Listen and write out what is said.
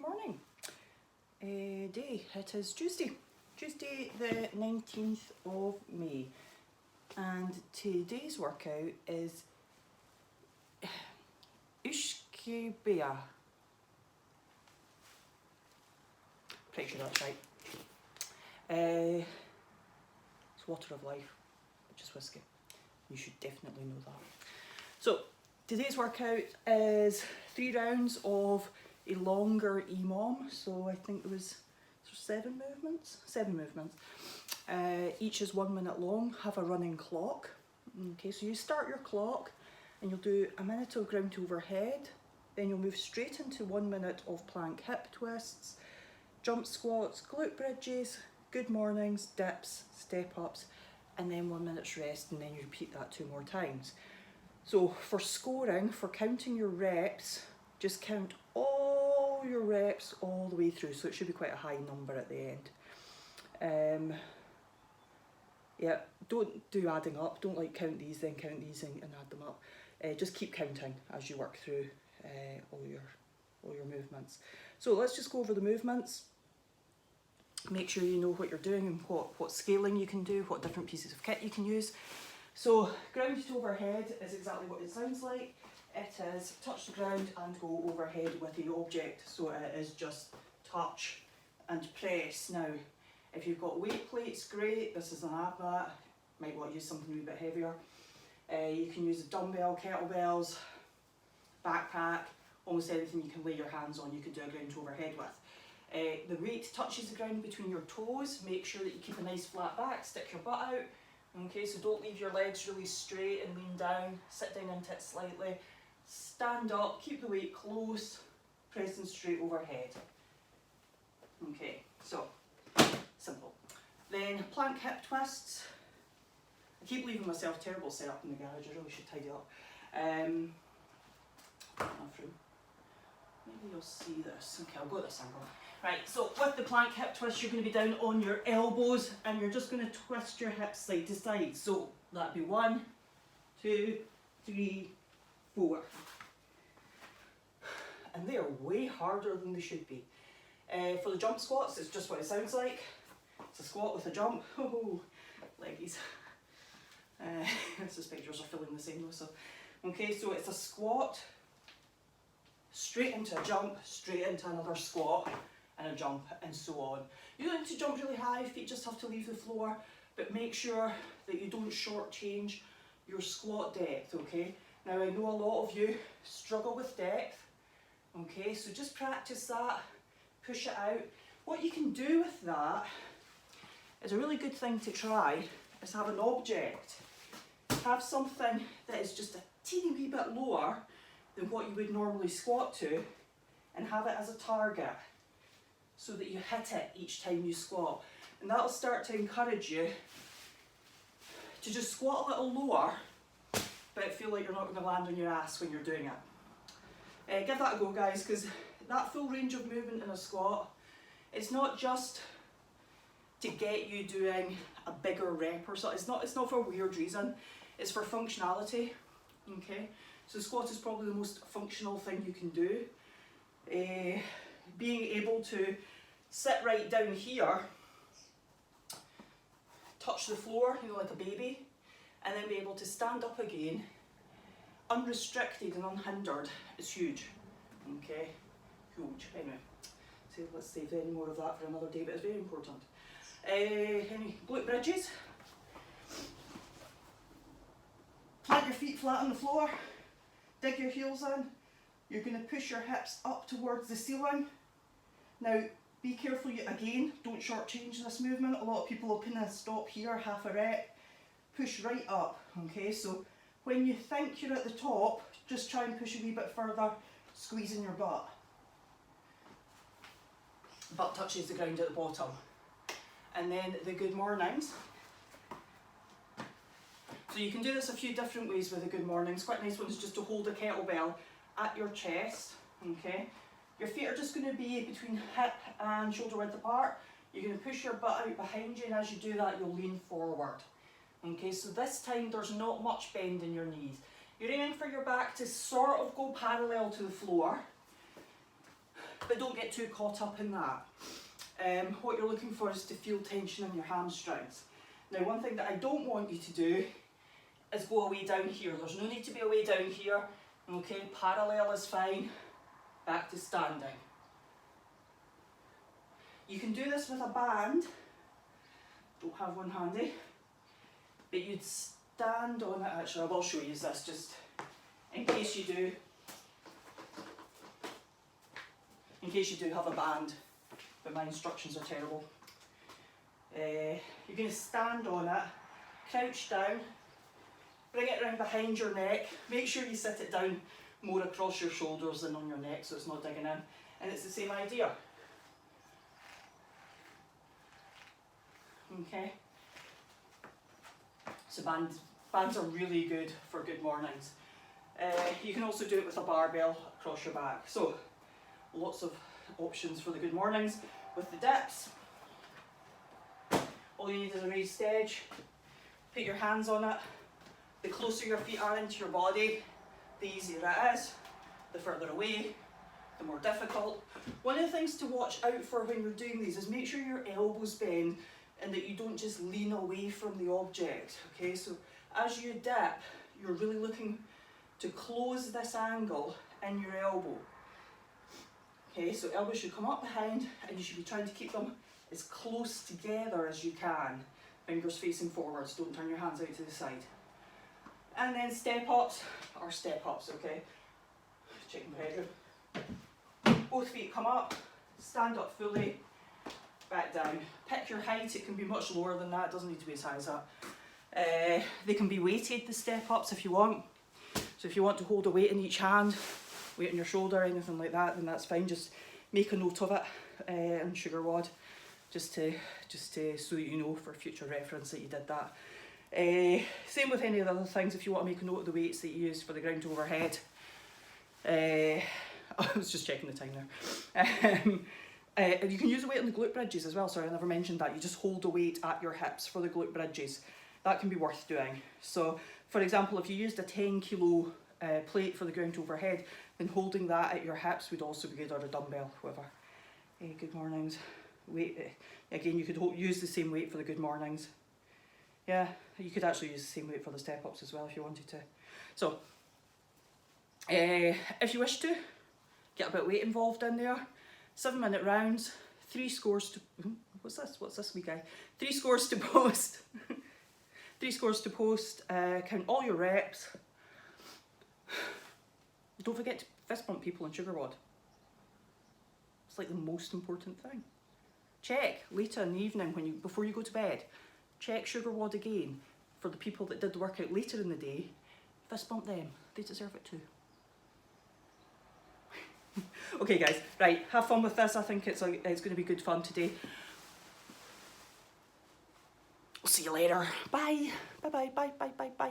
morning. Day, it is Tuesday the 19th of May, and today's workout is Uisage Beatha. Pretty sure that's right. It's water of life, which is whiskey. You should definitely know that. So today's workout is 3 rounds of a longer EMOM. So I think there was 7 movements. Each is 1 minute long. Have a running clock. Okay, so you start your clock and you'll do a minute of ground to overhead. Then you'll move straight into 1 minute of plank hip twists, jump squats, glute bridges, good mornings, dips, step ups, and then 1 minute's rest, and then you repeat that 2 more times. So for scoring, for counting your reps, just count all your reps all the way through, so it should be quite a high number at the end. Yeah, don't do adding up, don't like count these then count these and add them up. Just keep counting as you work through all your movements. So let's just go over the movements. Make sure you know what you're doing and what scaling you can do, what different pieces of kit you can use. So ground to overhead is exactly what it sounds like. It is touch the ground and go overhead with the object. So it is just touch and press. Now, if you've got weight plates, great. This is an ab mat. Might want to use something a wee bit heavier. You can use a dumbbell, kettlebells, backpack, almost anything you can lay your hands on, you can do a ground to overhead with. The weight touches the ground between your toes. Make sure that you keep a nice flat back, stick your butt out. Okay, so don't leave your legs really straight and lean down. Sit down into it slightly. Stand up, keep the weight close, pressing straight overhead. Okay, so simple. Then plank hip twists. I keep leaving myself terrible setup in the garage. I really should tidy up. Maybe you'll see this. Okay, I'll go at this angle. Right, so with the plank hip twist, you're going to be down on your elbows and you're just going to twist your hips side to side. So that'd be 1, 2, 3, 4. And they are way harder than they should be. For the jump squats, it's just what it sounds like. It's a squat with a jump. Oh, leggies. I suspect yours are feeling the same though. So, okay, so it's a squat, straight into a jump, straight into another squat, and a jump, and so on. You don't need to jump really high, feet just have to leave the floor, but make sure that you don't shortchange your squat depth, okay? Now I know a lot of you struggle with depth, okay, so just practice that, push it out. What you can do with that is a really good thing to try is have an object. Have something that is just a teeny wee bit lower than what you would normally squat to, and have it as a target so that you hit it each time you squat, and that'll start to encourage you to just squat a little lower but feel like you're not going to land on your ass when you're doing it. Give that a go, guys, because that full range of movement in a squat, it's not just to get you doing a bigger rep or something. It's not for a weird reason, it's for functionality. Okay, so squat is probably the most functional thing you can do. Being able to sit right down here, touch the floor, you know, like a baby, and then be able to stand up again, unrestricted and unhindered, is huge. Okay, huge. Anyway, so let's save any more of that for another day, but it's very important. Any glute bridges? Plant your feet flat on the floor, dig your heels in. You're going to push your hips up towards the ceiling. Now, be careful, again, don't shortchange this movement. A lot of people will kind of stop here, half a rep, push right up, okay? So when you think you're at the top, just try and push a wee bit further, squeezing your butt. Butt touches the ground at the bottom. And then the good mornings. So you can do this a few different ways with the good mornings. Quite a nice one is just to hold a kettlebell at your chest, okay? Your feet are just going to be between hip and shoulder width apart. You're going to push your butt out behind you, and as you do that, you'll lean forward. Okay, so this time there's not much bend in your knees. You're aiming for your back to sort of go parallel to the floor, but don't get too caught up in that. What you're looking for is to feel tension in your hamstrings. Now, one thing that I don't want you to do is go away down here. There's no need to be away down here. Okay, parallel is fine. Back to standing. You can do this with a band. Don't have one handy. But you'd stand on it. Actually, I will show you this just in case you do. In case you do have a band, but my instructions are terrible. You're going to stand on it, crouch down, bring it around behind your neck. Make sure you sit it down more across your shoulders than on your neck so it's not digging in. And it's the same idea. Okay. So bands are really good for good mornings. You can also do it with a barbell across your back. So lots of options for the good mornings. With the dips, all you need is a raised edge. Put your hands on it. The closer your feet are into your body, the easier it is. The further away, the more difficult. One of the things to watch out for when you're doing these is make sure your elbows bend and that you don't just lean away from the object. Okay, so as you dip, you're really looking to close this angle in your elbow. Okay, so elbows should come up behind and you should be trying to keep them as close together as you can. Fingers facing forwards, don't turn your hands out to the side. And then step ups, okay? Checking my head. Both feet come up, stand up fully, back down. Pick your height, it can be much lower than that, it doesn't need to be as high as that. They can be weighted, the step ups, if you want. So if you want to hold a weight in each hand, weight on your shoulder, anything like that, then that's fine. Just make a note of it on sugar wad, just to so you know for future reference that you did that. Same with any of the other things. If you want to make a note of the weights that you use for the ground to overhead. I was just checking the time there. You can use a weight on the glute bridges as well. Sorry, I never mentioned that. You just hold a weight at your hips for the glute bridges. That can be worth doing. So, for example, if you used a 10 kilo plate for the ground to overhead, then holding that at your hips would also be good, or a dumbbell, whatever. Good mornings. Weight. Again, you could use the same weight for the good mornings. Yeah, you could actually use the same weight for the step ups as well if you wanted to. So, if you wish to, get a bit of weight involved in there. 7-minute rounds, 3 scores to, what's this wee guy? 3 scores to post. 3 scores to post, count all your reps. Don't forget to fist bump people on sugar wad. It's like the most important thing. Check later in the evening before you go to bed. Check sugar wad again for the people that did the workout later in the day. Fist bump them, they deserve it too. Okay guys, right, have fun with this. I think it's going to be good fun today. I'll see you later. Bye. Bye bye bye bye bye bye.